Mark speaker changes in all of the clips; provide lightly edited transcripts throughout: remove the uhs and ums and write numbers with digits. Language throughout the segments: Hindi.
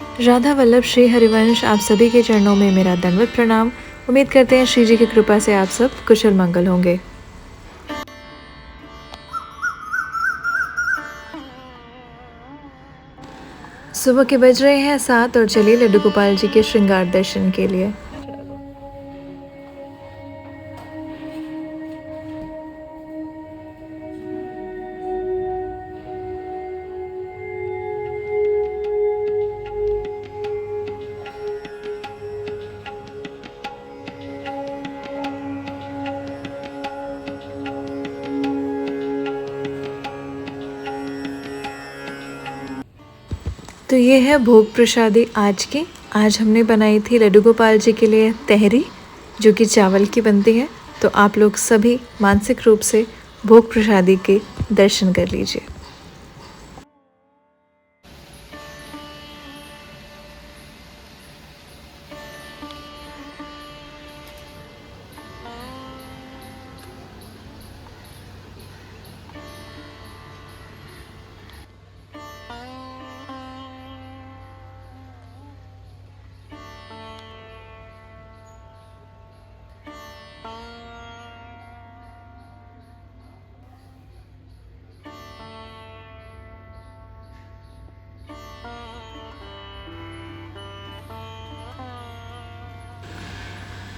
Speaker 1: राधा वल्लभ श्री हरिवंश आप सभी के चरणों में मेरा दंडवत प्रणाम। उम्मीद करते हैं श्री जी की कृपा से आप सब कुशल मंगल होंगे। सुबह के बज रहे हैं 7 और चलिए लड्डू गोपाल जी के श्रृंगार दर्शन के लिए। तो ये है भोग प्रसादी आज की। आज हमने बनाई थी लड्डू गोपाल जी के लिए तहरी, जो कि चावल की बनती है। तो आप लोग सभी मानसिक रूप से भोग प्रसादी के दर्शन कर लीजिए।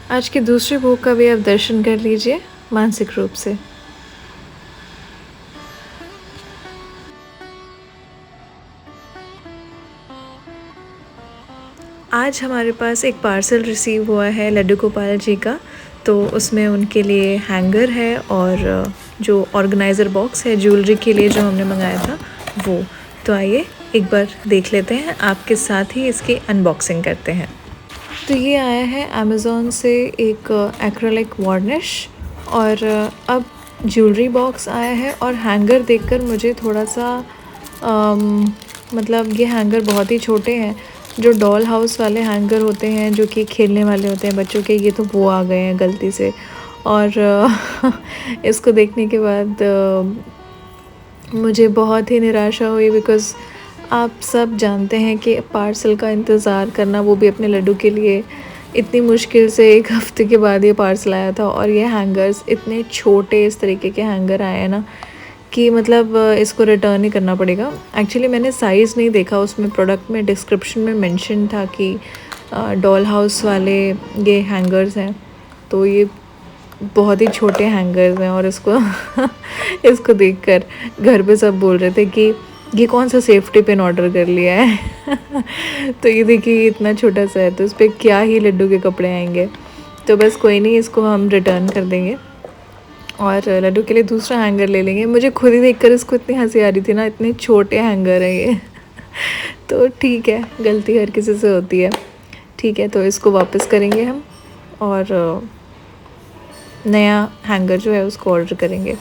Speaker 1: आज के दूसरे भोग का भी आप दर्शन कर लीजिए मानसिक रूप से। आज हमारे पास एक पार्सल रिसीव हुआ है लड्डू गोपाल जी का। तो उसमें उनके लिए हैंगर है और जो ऑर्गेनाइज़र बॉक्स है ज्वेलरी के लिए जो हमने मंगाया था वो। तो आइए एक बार देख लेते हैं, आपके साथ ही इसकी अनबॉक्सिंग करते हैं। तो ये आया है अमेज़ॉन से एक एक्रेलिक वार्निश और अब ज्वेलरी बॉक्स आया है। और हैंगर देखकर मुझे थोड़ा सा मतलब ये हैंगर बहुत ही छोटे हैं। जो डॉल हाउस वाले हैंगर होते हैं जो कि खेलने वाले होते हैं बच्चों के, ये तो वो आ गए हैं गलती से। और इसको देखने के बाद मुझे बहुत ही निराशा हुई, बिकॉज़ आप सब जानते हैं कि पार्सल का इंतज़ार करना, वो भी अपने लड्डू के लिए, इतनी मुश्किल से 1 हफ़्ते के बाद ये पार्सल आया था। और ये हैंगर्स इतने छोटे इस तरीके के हैंगर आए हैं ना कि मतलब इसको रिटर्न ही करना पड़ेगा। एक्चुअली मैंने साइज़ नहीं देखा, उसमें प्रोडक्ट में डिस्क्रिप्शन में मेंशन था कि डॉल हाउस वाले ये हैंगर्स हैं। तो ये बहुत ही छोटे हैंगर्स हैं और इसको इसको देखकर घर पे सब बोल रहे थे कि ये कौन सा सेफ्टी पिन ऑर्डर कर लिया है। तो ये देखिए इतना छोटा सा है, तो इस पर क्या ही लड्डू के कपड़े आएंगे। तो बस कोई नहीं, इसको हम रिटर्न कर देंगे और लड्डू के लिए दूसरा हैंगर ले लेंगे। मुझे खुद ही देखकर इसको इतनी हंसी आ रही थी ना, इतने छोटे हैंगर हैं ये। तो ठीक है, गलती हर किसी से होती है। ठीक है, तो इसको वापस करेंगे हम और नया हैंगर जो है उसको ऑर्डर करेंगे।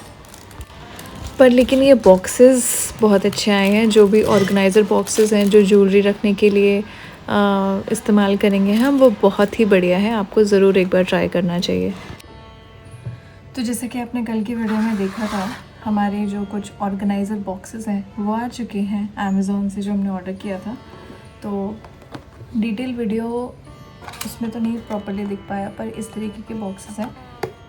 Speaker 1: पर लेकिन ये बॉक्सेस बहुत अच्छे आए हैं। जो भी ऑर्गेनाइज़र बॉक्सेस हैं जो ज्वेलरी रखने के लिए इस्तेमाल करेंगे हम, वो बहुत ही बढ़िया है। आपको ज़रूर एक बार ट्राई करना चाहिए। तो जैसे कि आपने कल की वीडियो में देखा था, हमारे जो कुछ ऑर्गेनाइज़र बॉक्सेस हैं वो आ चुके हैं अमेज़ॉन से, जो हमने ऑर्डर किया था। तो डिटेल वीडियो उसमें तो नहीं प्रॉपर्ली दिख पाया, पर इस तरीके के बॉक्सेस हैं।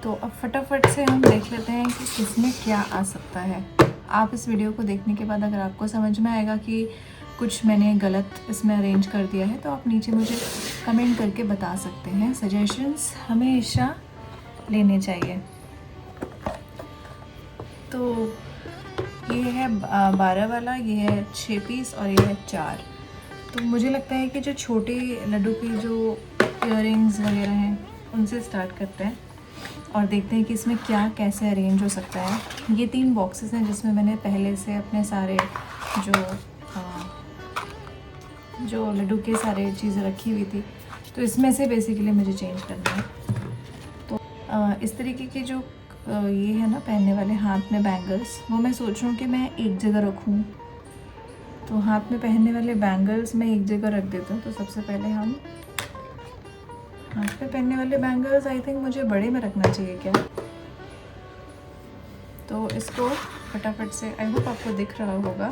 Speaker 1: तो अब फटाफट से हम देख लेते हैं कि इसमें क्या आ सकता है। आप इस वीडियो को देखने के बाद अगर आपको समझ में आएगा कि कुछ मैंने गलत इसमें अरेंज कर दिया है, तो आप नीचे मुझे कमेंट करके बता सकते हैं। सजेशंस हमेशा लेने चाहिए। तो ये है 12 वाला, ये है 6 पीस और ये है 4। तो मुझे लगता है कि जो छोटे लड्डू की जो इयररिंग्स वगैरह हैं उनसे स्टार्ट करते हैं और देखते हैं कि इसमें क्या कैसे अरेंज हो सकता है। ये 3 बॉक्सेस हैं जिसमें मैंने पहले से अपने सारे जो लड्डू के सारे चीज़ें रखी हुई थी। तो इसमें से बेसिकली मुझे चेंज करना है। तो इस तरीके के जो ये है ना पहनने वाले हाथ में बैंगल्स, वो मैं सोच रही हूँ कि मैं एक जगह रखूँ। तो हाथ में पहनने वाले बैंगल्स मैं एक जगह रख देती हूँ। तो सबसे पहले हम हाथ में पहनने वाले बैंगल्स, आई थिंक मुझे बड़े में रखना चाहिए क्या। तो इसको फटाफट से, आई होप आपको दिख रहा होगा।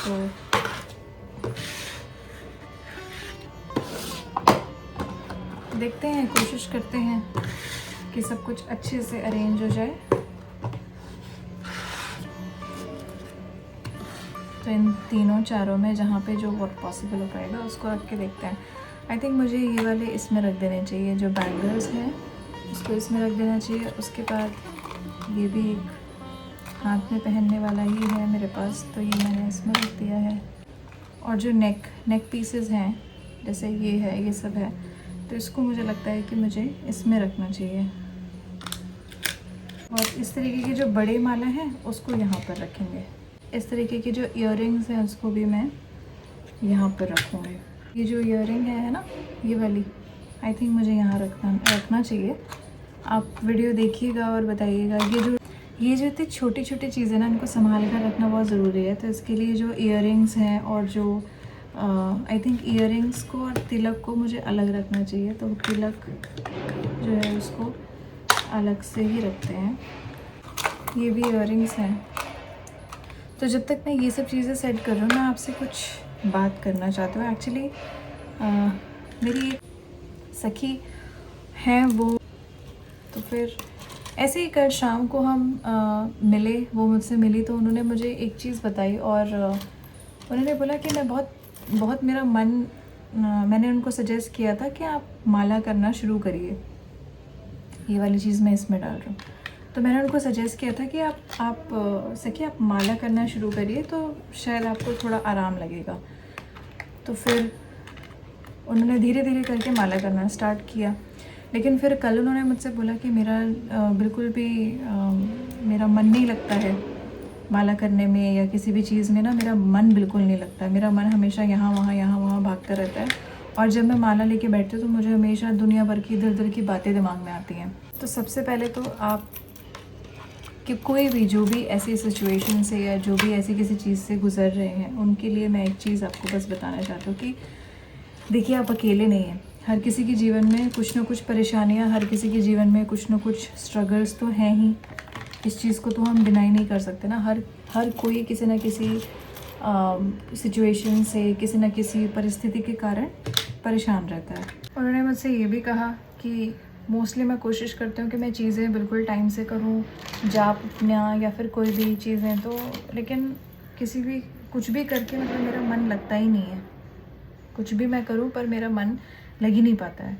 Speaker 1: तो देखते हैं, कोशिश करते हैं कि सब कुछ अच्छे से अरेंज हो जाए। तो इन तीनों चारों में जहाँ पे जो वर्क पॉसिबल हो पाएगा उसको रख के देखते हैं। आई थिंक मुझे ये वाले इसमें रख देने चाहिए, जो बैंगल्स हैं उसको इसमें रख देना चाहिए। उसके बाद ये भी एक हाथ में पहनने वाला ही है मेरे पास, तो ये मैंने इसमें रख दिया है। और जो नेक पीसेस हैं, जैसे ये है, ये सब है, तो इसको मुझे लगता है कि मुझे इसमें रखना चाहिए। और इस तरीके के जो बड़े माला हैं उसको यहाँ पर रखेंगे। इस तरीके की जो इयररिंग्स हैं उसको भी मैं यहाँ पर रखूँगी। ये जो इयररिंग है ना, ये वाली, आई थिंक मुझे यहाँ रखना चाहिए। आप वीडियो देखिएगा और बताइएगा। ये जो इतनी छोटी छोटी चीज़ें ना, इनको संभाल कर रखना बहुत ज़रूरी है। तो इसके लिए जो इयररिंग्स हैं और जो आई थिंक इयररिंग्स को और तिलक को मुझे अलग रखना चाहिए। तो तिलक जो है उसको अलग से ही रखते हैं। ये भी इयररिंग्स हैं। तो जब तक मैं ये सब चीज़ें सेट कर रही हूँ, मैं आपसे कुछ बात करना चाहती हूँ। एक्चुअली मेरी एक सखी हैं वो, तो फिर ऐसे ही कल शाम को हम मिले, वो मुझसे मिली, तो उन्होंने मुझे एक चीज़ बताई और उन्होंने बोला कि मैं बहुत मेरा मन, मैंने उनको सजेस्ट किया था कि आप माला करना शुरू करिए। ये वाली चीज़ मैं इसमें डाल रही हूँ। तो मैंने उनको सजेस्ट किया था कि आप सखी आप माला करना शुरू करिए, तो शायद आपको थोड़ा आराम लगेगा। तो फिर उन्होंने धीरे धीरे करके माला करना स्टार्ट किया। लेकिन फिर कल उन्होंने मुझसे बोला कि मेरा बिल्कुल भी मेरा मन नहीं लगता है माला करने में, या किसी भी चीज़ में ना मेरा मन बिल्कुल नहीं लगता है। मेरा मन हमेशा यहाँ वहाँ भागता रहता है, और जब मैं माला लेके बैठती हूँ तो मुझे हमेशा दुनिया भर की इधर उधर की बातें दिमाग में आती हैं। तो सबसे पहले तो आप कि कोई भी जो भी ऐसी सिचुएशन से या जो भी ऐसी किसी चीज़ से गुज़र रहे हैं, उनके लिए मैं एक चीज़ आपको बस बताना चाहती हूँ कि देखिए, आप अकेले नहीं हैं। हर किसी के जीवन में कुछ ना कुछ परेशानियाँ, हर किसी के जीवन में कुछ ना कुछ स्ट्रगल्स तो हैं ही। इस चीज़ को तो हम डिनाई नहीं कर सकते ना। हर कोई किसी न किसी सिचुएशन से, किसी न किसी परिस्थिति के कारण परेशान रहता है। उन्होंने मुझसे ये भी कहा कि मोस्टली मैं कोशिश करती हूँ कि मैं चीज़ें बिल्कुल टाइम से करूँ, जाप अपना या फिर कोई भी चीज़ें, तो लेकिन कुछ भी करके मतलब मेरा मन लगता ही नहीं है। कुछ भी मैं करूँ पर मेरा मन लग ही नहीं पाता है।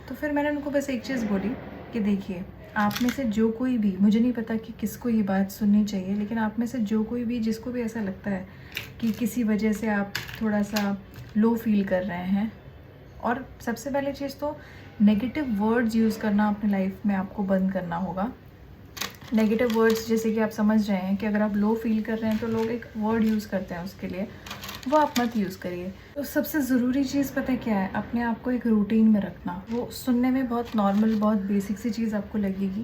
Speaker 1: तो फिर मैंने उनको बस एक चीज़ बोली कि देखिए, आप में से जो कोई भी, मुझे नहीं पता कि किसको ये बात सुननी चाहिए, लेकिन आप में से जो कोई भी, जिसको भी ऐसा लगता है कि किसी वजह से आप थोड़ा सा लो फील कर रहे हैं, और सबसे पहले चीज़ तो नेगेटिव वर्ड्स यूज़ करना अपनी लाइफ में आपको बंद करना होगा। नेगेटिव वर्ड्स, जैसे कि आप समझ रहे हैं कि अगर आप लो फील कर रहे हैं तो लोग एक वर्ड यूज़ करते हैं उसके लिए, वो आप मत यूज़ करिए। तो सबसे ज़रूरी चीज़ पता है क्या है? अपने आप को एक रूटीन में रखना। वो सुनने में बहुत नॉर्मल, बहुत बेसिक सी चीज़ आपको लगेगी,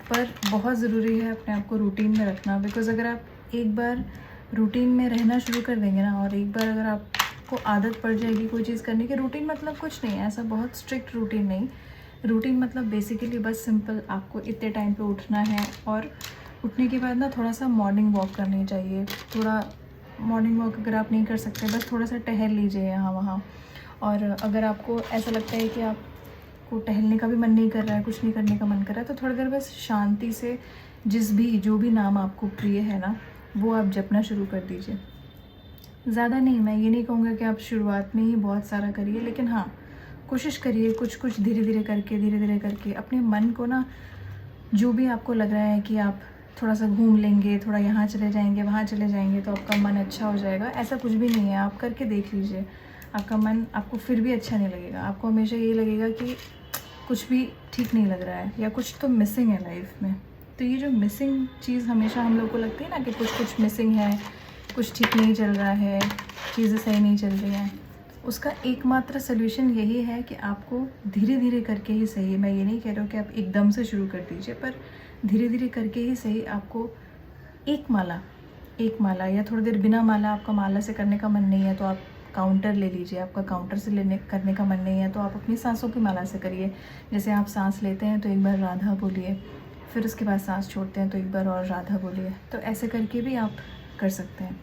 Speaker 1: पर बहुत ज़रूरी है अपने आप को रूटीन में रखना। बिकॉज़ अगर आप एक बार रूटीन में रहना शुरू कर देंगे ना, और एक बार अगर आपको आदत पड़ जाएगी कोई चीज़ करने की, रूटीन मतलब कुछ नहीं है ऐसा बहुत स्ट्रिक्ट रूटीन नहीं। रूटीन मतलब बेसिकली बस सिंपल, आपको इतने टाइम पे उठना है, और उठने के बाद ना थोड़ा सा मॉर्निंग वॉक करनी चाहिए। थोड़ा मॉर्निंग वॉक अगर आप नहीं कर सकते, बस थोड़ा सा टहल लीजिए यहाँ वहाँ। और अगर आपको ऐसा लगता है कि आपको टहलने का भी मन नहीं कर रहा है, कुछ नहीं करने का मन कर रहा है, तो थोड़ी देर बस शांति से जो भी नाम आपको प्रिय है ना, वो आप जपना शुरू कर दीजिए। ज़्यादा नहीं, मैं ये नहीं कहूँगा कि आप शुरुआत में ही बहुत सारा करिए, लेकिन हाँ, कोशिश करिए कुछ धीरे धीरे करके अपने मन को ना, जो भी आपको लग रहा है कि आप थोड़ा सा घूम लेंगे, थोड़ा यहाँ चले जाएंगे, वहाँ चले जाएंगे तो आपका मन अच्छा हो जाएगा, ऐसा कुछ भी नहीं है। आप करके देख लीजिए, आपका मन आपको फिर भी अच्छा नहीं लगेगा। आपको हमेशा ये लगेगा कि कुछ भी ठीक नहीं लग रहा है, या कुछ तो मिसिंग है लाइफ में। तो ये जो मिसिंग चीज़ हमेशा हम लोग को लगती है ना, कि कुछ मिसिंग है, कुछ ठीक नहीं चल रहा है, चीज़ें सही नहीं चल रही हैं, उसका एकमात्र सल्यूशन यही है कि आपको धीरे धीरे करके ही सही, मैं ये नहीं कह रहा हूँ कि आप एकदम से शुरू कर दीजिए, पर धीरे धीरे करके ही सही आपको एक माला या थोड़ी देर बिना माला, आपका माला से करने का मन नहीं है तो आप काउंटर ले लीजिए। आपका काउंटर से करने का मन नहीं है तो आप अपनी सांसों की माला से करिए। जैसे आप सांस लेते हैं तो एक बार राधा बोलिए, फिर उसके बाद सांस छोड़ते हैं तो एक बार और राधा बोलिए। तो ऐसे करके भी आप कर सकते हैं,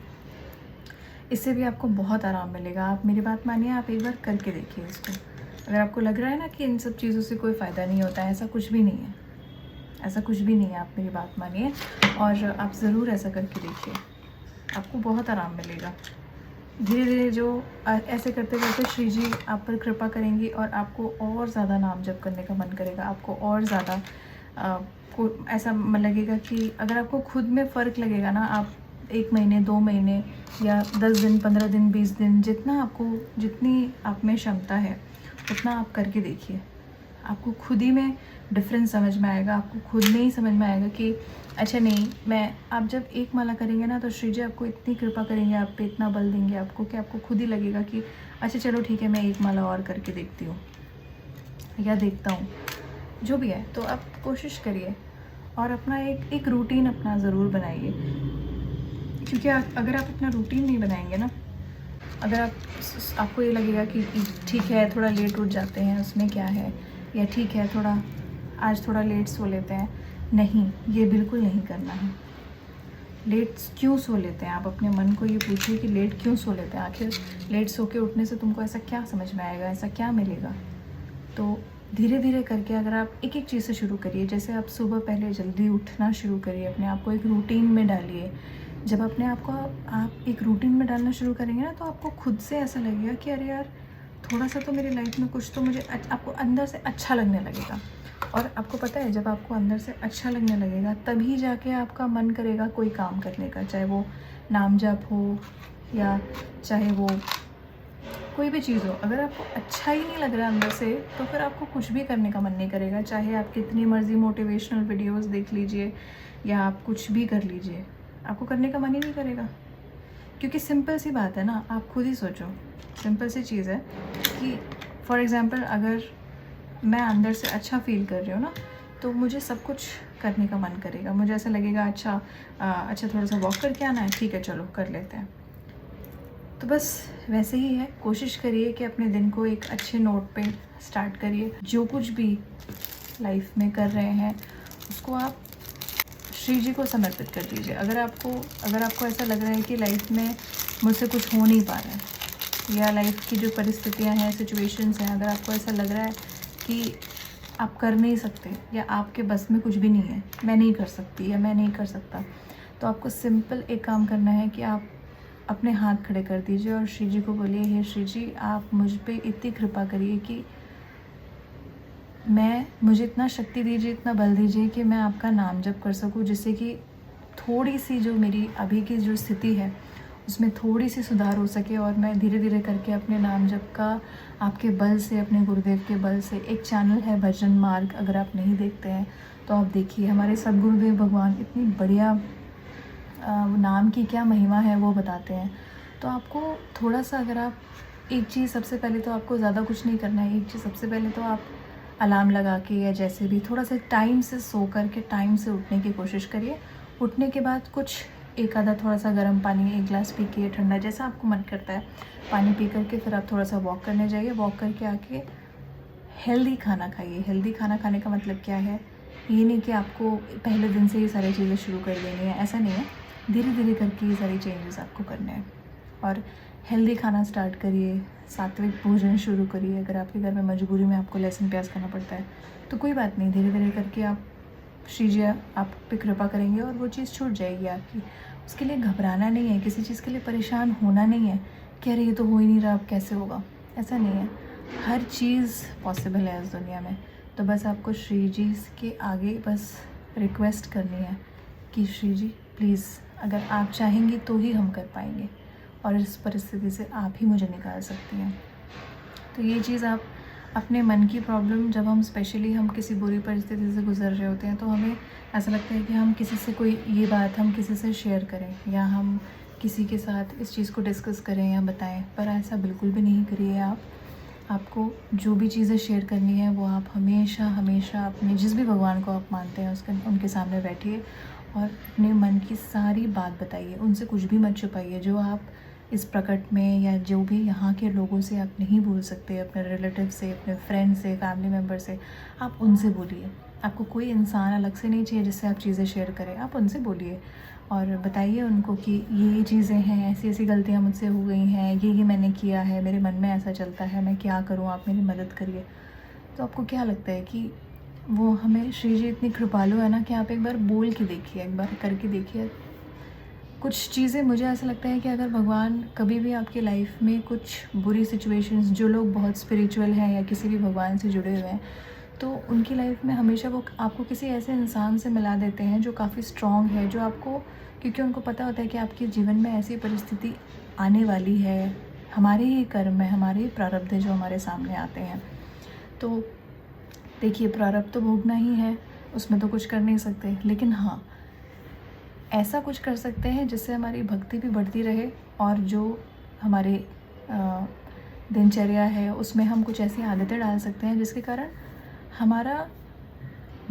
Speaker 1: इससे भी आपको बहुत आराम मिलेगा। आप मेरी बात मानिए, आप एक बार करके देखिए इसको। अगर आपको लग रहा है ना कि इन सब चीज़ों से कोई फ़ायदा नहीं होता है, ऐसा कुछ भी नहीं है, ऐसा कुछ भी नहीं है। आप मेरी बात मानिए और आप ज़रूर ऐसा करके देखिए, आपको बहुत आराम मिलेगा। धीरे धीरे जो ऐसे करते करते श्री जी आप पर कृपा करेंगी और आपको और ज़्यादा नाम जप करने का मन करेगा, आपको और ज़्यादा को ऐसा लगेगा कि अगर आपको खुद में फ़र्क लगेगा ना, आप 1 महीने 2 महीने या 10 दिन 15 दिन 20 दिन, जितनी आप में क्षमता है उतना आप करके देखिए। आपको खुद ही में डिफरेंस समझ में आएगा, आपको खुद में ही समझ में आएगा कि अच्छा नहीं, आप जब एक माला करेंगे ना तो श्री जी आपको इतनी कृपा करेंगे, आप पे इतना बल देंगे आपको कि आपको खुद ही लगेगा कि अच्छा चलो ठीक है, मैं एक माला और करके देखती हूँ या देखता हूँ, जो भी है। तो आप कोशिश करिए और अपना एक रूटीन अपना ज़रूर बनाइए, क्योंकि अगर आप अपना रूटीन नहीं बनाएंगे ना, अगर आपको ये लगेगा कि ठीक है थोड़ा लेट उठ जाते हैं उसमें क्या है, या ठीक है आज थोड़ा लेट सो लेते हैं, नहीं, ये बिल्कुल नहीं करना है। लेट क्यों सो लेते हैं? आप अपने मन को ये पूछिए कि लेट क्यों सो लेते हैं? आखिर लेट सो के उठने से तुमको ऐसा क्या समझ में आएगा, ऐसा क्या मिलेगा? तो धीरे धीरे करके अगर आप एक एक चीज़ से शुरू करिए, जैसे आप सुबह पहले जल्दी उठना शुरू करिए, अपने आप को एक रूटीन में डालिए। जब अपने आप को आप एक रूटीन में डालना शुरू करेंगे ना, तो आपको खुद से ऐसा लगेगा कि अरे यार, थोड़ा सा तो मेरी लाइफ में कुछ तो मुझे आपको अंदर से अच्छा लगने लगेगा। और आपको पता है, जब आपको अंदर से अच्छा लगने लगेगा तभी जाके आपका मन करेगा कोई काम करने का, चाहे वो नाम जप हो या चाहे वो कोई भी चीज़ हो। अगर आपको अच्छा ही नहीं लग रहा अंदर से, तो फिर आपको कुछ भी करने का मन नहीं करेगा, चाहे आप कितनी मर्ज़ी मोटिवेशनल वीडियोस देख लीजिए या आप कुछ भी कर लीजिए, आपको करने का मन ही नहीं करेगा। क्योंकि सिंपल सी बात है ना, आप खुद ही सोचो, सिंपल सी चीज़ है कि फॉर एग्ज़ाम्पल अगर मैं अंदर से अच्छा फ़ील कर रही हूँ ना, तो मुझे सब कुछ करने का मन करेगा। मुझे ऐसा लगेगा अच्छा थोड़ा सा वॉक करके आना है, ठीक है चलो कर लेते हैं। तो बस वैसे ही है, कोशिश करिए कि अपने दिन को एक अच्छे नोट पे स्टार्ट करिए। जो कुछ भी लाइफ में कर रहे हैं उसको आप श्री जी को समर्पित कर दीजिए। अगर आपको ऐसा लग रहा है कि लाइफ में मुझसे कुछ हो नहीं पा रहा है, या लाइफ की जो परिस्थितियां हैं, सिचुएशंस हैं, अगर आपको ऐसा लग रहा है कि आप कर नहीं सकते या आपके बस में कुछ भी नहीं है, मैं नहीं कर सकती या मैं नहीं कर सकता, तो आपको सिंपल एक काम करना है कि आप अपने हाथ खड़े कर दीजिए और श्री जी को बोलिए, हे श्री जी, आप मुझ पे इतनी कृपा करिए कि मुझे इतना शक्ति दीजिए, इतना बल दीजिए कि मैं आपका नाम जप कर सकूं, जिससे कि थोड़ी सी जो मेरी अभी की जो स्थिति है उसमें थोड़ी सी सुधार हो सके, और मैं धीरे धीरे करके अपने नाम जप का आपके बल से, अपने गुरुदेव के बल से, एक चैनल है भजन मार्ग, अगर आप नहीं देखते हैं तो आप देखिए। हमारे सदगुरुदेव भगवान इतनी बढ़िया नाम की क्या महिमा है वो बताते हैं। तो आपको थोड़ा सा, अगर आप एक चीज़, सबसे पहले तो आपको ज़्यादा कुछ नहीं करना है, एक चीज़ सबसे पहले तो आप अलार्म लगा के या जैसे भी थोड़ा सा टाइम से सो कर के टाइम से उठने की कोशिश करिए। उठने के बाद कुछ एक आधा थोड़ा सा गर्म पानी 1 गिलास पी के, ठंडा जैसा आपको मन करता है, पानी पी करके फिर आप थोड़ा सा वॉक करने जाइए। वॉक करके आके हेल्दी खाना खाइए। हेल्दी खाना खाने का मतलब क्या है, ये नहीं कि आपको पहले दिन से ही सारी चीज़ें शुरू कर देनी है, ऐसा नहीं है। धीरे धीरे करके ये सारी चेंजेस आपको करने हैं और हेल्दी खाना स्टार्ट करिए, सात्विक भोजन शुरू करिए। अगर आपके घर में मजबूरी में आपको लहसुन प्याज खाना पड़ता है तो कोई बात नहीं, धीरे धीरे करके आप श्री जी आप पे कृपा करेंगे और वो चीज़ छूट जाएगी आपकी। उसके लिए घबराना नहीं है, किसी चीज़ के लिए परेशान होना नहीं है कि अरे ये तो हो ही नहीं रहा, अब कैसे होगा, ऐसा नहीं है। हर चीज़ पॉसिबल है इस दुनिया में। तो बस आपको श्री जी के आगे बस रिक्वेस्ट करनी है कि श्री जी प्लीज़, अगर आप चाहेंगी तो ही हम कर पाएंगे, और इस परिस्थिति से आप ही मुझे निकाल सकती हैं। तो ये चीज़ आप अपने मन की प्रॉब्लम, जब हम स्पेशली हम किसी बुरी परिस्थिति से गुजर रहे होते हैं तो हमें ऐसा लगता है कि हम किसी से कोई ये बात हम किसी से शेयर करें या हम किसी के साथ इस चीज़ को डिस्कस करें या बताएं, पर ऐसा बिल्कुल भी नहीं करिए। आपको जो भी चीज़ें शेयर करनी है वो आप हमेशा हमेशा अपने जिस भी भगवान को आप मानते हैं उनके सामने बैठिए और अपने मन की सारी बात बताइए। उनसे कुछ भी मत छुपाइए। जो आप इस प्रकट में या जो भी यहाँ के लोगों से आप नहीं बोल सकते, अपने रिलेटिव से, अपने फ्रेंड से, फैमिली मेम्बर से, आप उनसे बोलिए। आपको कोई इंसान अलग से नहीं चाहिए जिससे आप चीज़ें शेयर करें, आप उनसे बोलिए।
Speaker 2: और बताइए उनको कि ये चीज़ें हैं, ऐसी ऐसी गलतियाँ मुझसे हो गई हैं, ये मैंने किया है, मेरे मन में ऐसा चलता है, मैं क्या करूँ, आप मेरी मदद करिए। तो आपको क्या लगता है कि वो हमें, श्री जी इतनी कृपालु है ना कि आप एक बार बोल के देखिए, एक बार करके देखिए। कुछ चीज़ें मुझे ऐसा लगता है कि अगर भगवान कभी भी आपकी लाइफ में कुछ बुरी सिचुएशंस, जो लोग बहुत स्पिरिचुअल हैं या किसी भी भगवान से जुड़े हुए हैं, तो उनकी लाइफ में हमेशा वो आपको किसी ऐसे इंसान से मिला देते हैं जो काफ़ी स्ट्रॉन्ग है, जो आपको, क्योंकि उनको पता होता है कि आपके जीवन में ऐसी परिस्थिति आने वाली है, हमारे ही कर्म है, हमारे ही प्रारब्ध है जो हमारे सामने आते हैं। तो देखिए, प्रारब्ध तो भोगना ही है, उसमें तो कुछ कर नहीं सकते, लेकिन हाँ, ऐसा कुछ कर सकते हैं जिससे हमारी भक्ति भी बढ़ती रहे, और जो हमारे दिनचर्या है उसमें हम कुछ ऐसी आदतें डाल सकते हैं जिसके कारण हमारा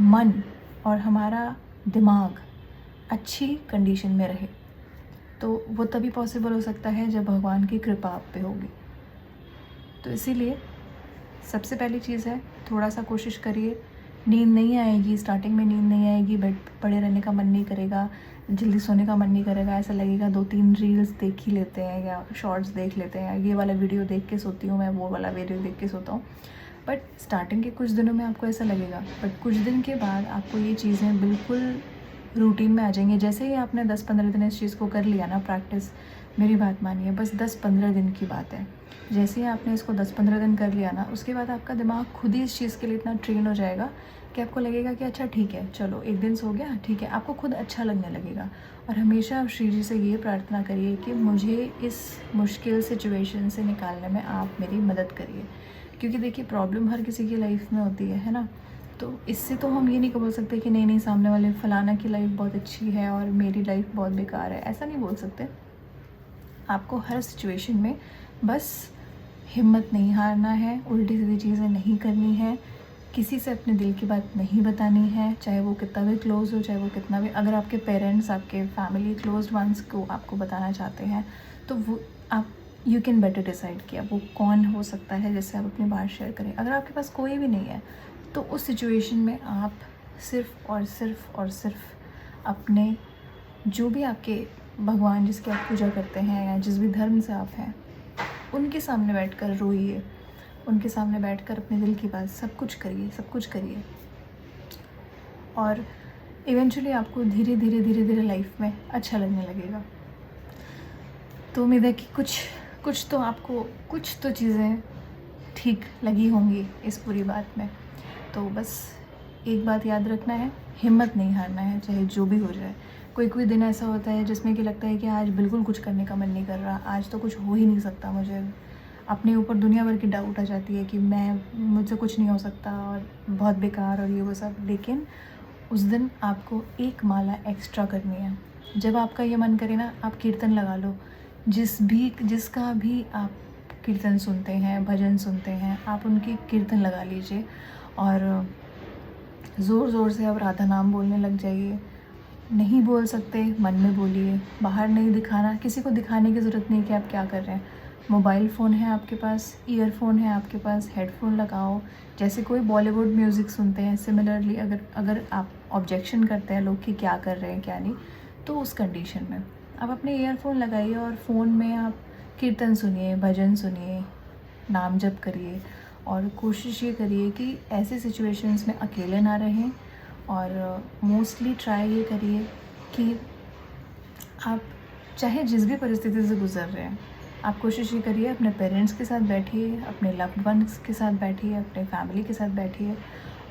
Speaker 2: मन और हमारा दिमाग अच्छी कंडीशन में रहे। तो वो तभी पॉसिबल हो सकता है जब भगवान की कृपा आप पे होगी। तो इसीलिए सबसे पहली चीज़ है, थोड़ा सा कोशिश करिए। नींद नहीं आएगी, स्टार्टिंग में नींद नहीं आएगी, बेड पड़े रहने का मन नहीं करेगा, जल्दी सोने का मन नहीं करेगा, ऐसा लगेगा 2-3 रील्स देख ही लेते हैं या शॉर्ट्स देख लेते हैं, ये वाला वीडियो देख के सोती हूँ मैं, वो वाला वीडियो देख के सोता हूँ। बट स्टार्टिंग के कुछ दिनों में आपको ऐसा लगेगा, बट कुछ दिन के बाद आपको ये चीज़ें बिल्कुल रूटीन में आ जाएंगी। जैसे ही आपने 10-15 दिन इस चीज़ को कर लिया ना प्रैक्टिस, मेरी बात मानिए, बस 10-15 दिन की बात है, जैसे ही आपने इसको 10-15 दिन कर लिया ना, उसके बाद आपका दिमाग खुद ही इस चीज़ के लिए इतना ट्रेन हो जाएगा कि आपको लगेगा कि अच्छा ठीक है, चलो एक दिन सो गया, ठीक है, आपको खुद अच्छा लगने लगेगा। और हमेशा आप श्री जी से ये प्रार्थना करिए कि मुझे इस मुश्किल सिचुएशन से निकालने में आप मेरी मदद करिए, क्योंकि देखिए प्रॉब्लम हर किसी की लाइफ में होती है ना। तो इससे तो हम ये नहीं बोल सकते कि नहीं सामने वाले फलाना की लाइफ बहुत अच्छी है और मेरी लाइफ बहुत बेकार है, ऐसा नहीं बोल सकते। आपको हर सिचुएशन में बस हिम्मत नहीं हारना है, उल्टी सीधी चीज़ें नहीं करनी है, किसी से अपने दिल की बात नहीं बतानी है, चाहे वो कितना भी क्लोज हो, चाहे वो कितना भी, अगर आपके पेरेंट्स, आपके फैमिली क्लोज्ड वंस को आपको बताना चाहते हैं, तो वो आप, यू कैन बेटर डिसाइड किया वो कौन हो सकता है जिससे आप अपनी बात शेयर करें। अगर आपके पास कोई भी नहीं है, तो उस सिचुएशन में आप सिर्फ़ और सिर्फ अपने, जो भी आपके भगवान जिसकी आप पूजा करते हैं या जिस भी धर्म से आप हैं, उनके सामने बैठकर रोइए, उनके सामने बैठकर अपने दिल की बात सब कुछ करिए। और इवेंचुअली आपको धीरे धीरे लाइफ में अच्छा लगने लगेगा। तो उम्मीद है कि कुछ तो आपको, कुछ तो चीज़ें ठीक लगी होंगी इस पूरी बात में। तो बस एक बात याद रखना है, हिम्मत नहीं हारना है, चाहे जो भी हो जाए। कोई दिन ऐसा होता है जिसमें कि लगता है कि आज बिल्कुल कुछ करने का मन नहीं कर रहा, आज तो कुछ हो ही नहीं सकता, मुझे अपने ऊपर दुनिया भर की डाउट आ जाती है कि मुझसे कुछ नहीं हो सकता और बहुत बेकार और ये वो सब। लेकिन उस दिन आपको एक माला एक्स्ट्रा करनी है। जब आपका ये मन करे ना, आप कीर्तन लगा लो, जिसका भी आप कीर्तन सुनते हैं, भजन सुनते हैं, आप उनकी कीर्तन लगा लीजिए और ज़ोर ज़ोर से आप राधा नाम बोलने लग जाइए। नहीं बोल सकते, मन में बोलिए, बाहर नहीं दिखाना, किसी को दिखाने की ज़रूरत नहीं कि आप क्या कर रहे हैं। मोबाइल फ़ोन है आपके पास, ईयरफोन है आपके पास, हेडफोन लगाओ, जैसे कोई बॉलीवुड म्यूज़िक सुनते हैं। सिमिलरली अगर आप ऑब्जेक्शन करते हैं लोग कि क्या कर रहे हैं क्या नहीं, तो उस कंडीशन में आप अपने ईयरफोन लगाइए और फ़ोन में आप कीर्तन सुनिए, भजन सुनिए, नाम जप करिए। और कोशिश ये करिए कि ऐसे सिचुएशंस में अकेले ना रहें, और मोस्टली ट्राई ये करिए कि आप चाहे जिस भी परिस्थिति से गुज़र रहे हैं, आप कोशिश ये करिए अपने पेरेंट्स के साथ बैठिए, अपने लव्ड वंस के साथ बैठिए, अपने फैमिली के साथ बैठिए।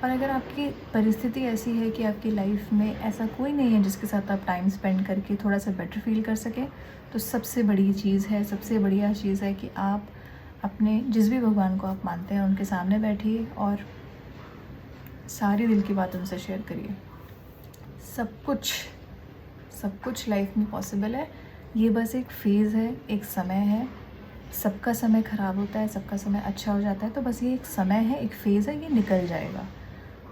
Speaker 2: और अगर आपकी परिस्थिति ऐसी है कि आपकी लाइफ में ऐसा कोई नहीं है जिसके साथ आप टाइम स्पेंड करके थोड़ा सा बेटर फील कर सकें, तो सबसे बड़ी चीज़ है, सबसे बढ़िया चीज़ है कि आप अपने जिस भी भगवान को आप मानते हैं उनके सामने बैठिए और सारी दिल की बात उनसे शेयर करिए। सब कुछ लाइफ में पॉसिबल है। ये बस एक फ़ेज़ है, एक समय है। सबका समय ख़राब होता है, सबका समय अच्छा हो जाता है। तो बस ये एक समय है, एक फ़ेज़ है, ये निकल जाएगा,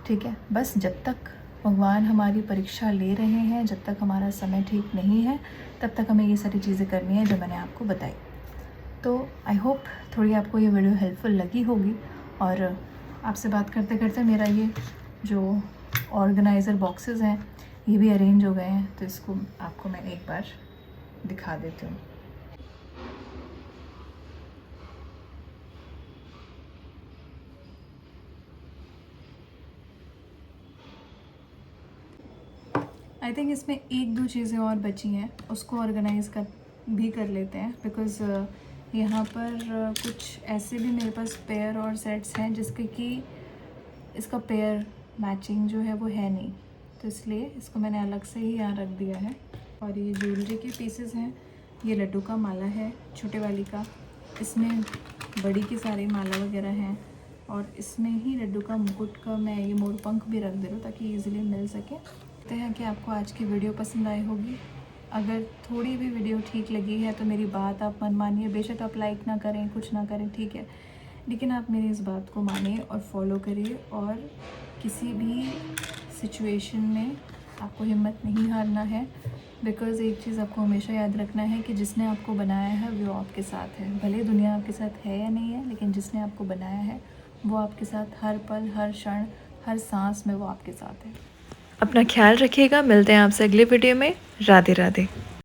Speaker 2: ठीक है। बस जब तक भगवान हमारी परीक्षा ले रहे हैं, जब तक हमारा समय ठीक नहीं है, तब तक हमें ये सारी चीज़ें करनी है जो मैंने आपको बताई। तो आई होप थोड़ी आपको ये वीडियो हेल्पफुल लगी होगी। और आपसे बात करते करते मेरा ये जो ऑर्गेनाइज़र बॉक्सेस हैं, ये भी अरेंज हो गए हैं, तो इसको आपको मैं एक बार दिखा देती हूँ। आई थिंक इसमें एक दो चीज़ें और बची हैं, उसको ऑर्गेनाइज़ कर लेते हैं, बिकॉज़ यहाँ पर कुछ ऐसे भी मेरे पास पेयर और सेट्स हैं जिसके कि इसका पेयर मैचिंग जो है वो है नहीं, तो इसलिए इसको मैंने अलग से ही यहाँ रख दिया है। और ये ज्वेलरी के पीसेस हैं, ये लड्डू का माला है छोटे वाली का, इसमें बड़ी की सारी माला वगैरह हैं, और इसमें ही लड्डू का मुकुट का मैं ये मोर पंख भी रख दे रहा हूँ ताकि ईज़िली मिल सके। देखते हैं कि आपको आज की वीडियो पसंद आई होगी। अगर थोड़ी भी वीडियो ठीक लगी है तो मेरी बात आप मन मानिए, बेशक आप लाइक ना करें, कुछ ना करें, ठीक है, लेकिन आप मेरी इस बात को मानिए और फॉलो करिए। और किसी भी सिचुएशन में आपको हिम्मत नहीं हारना है, बिकॉज़ एक चीज़ आपको हमेशा याद रखना है कि जिसने आपको बनाया है वो आपके साथ है। भले दुनिया आपके साथ है या नहीं है, लेकिन जिसने आपको बनाया है वो आपके साथ हर पल, हर क्षण, हर सांस में वो आपके साथ है।
Speaker 1: अपना ख्याल रखिएगा, मिलते हैं आपसे अगले वीडियो में। राधे राधे।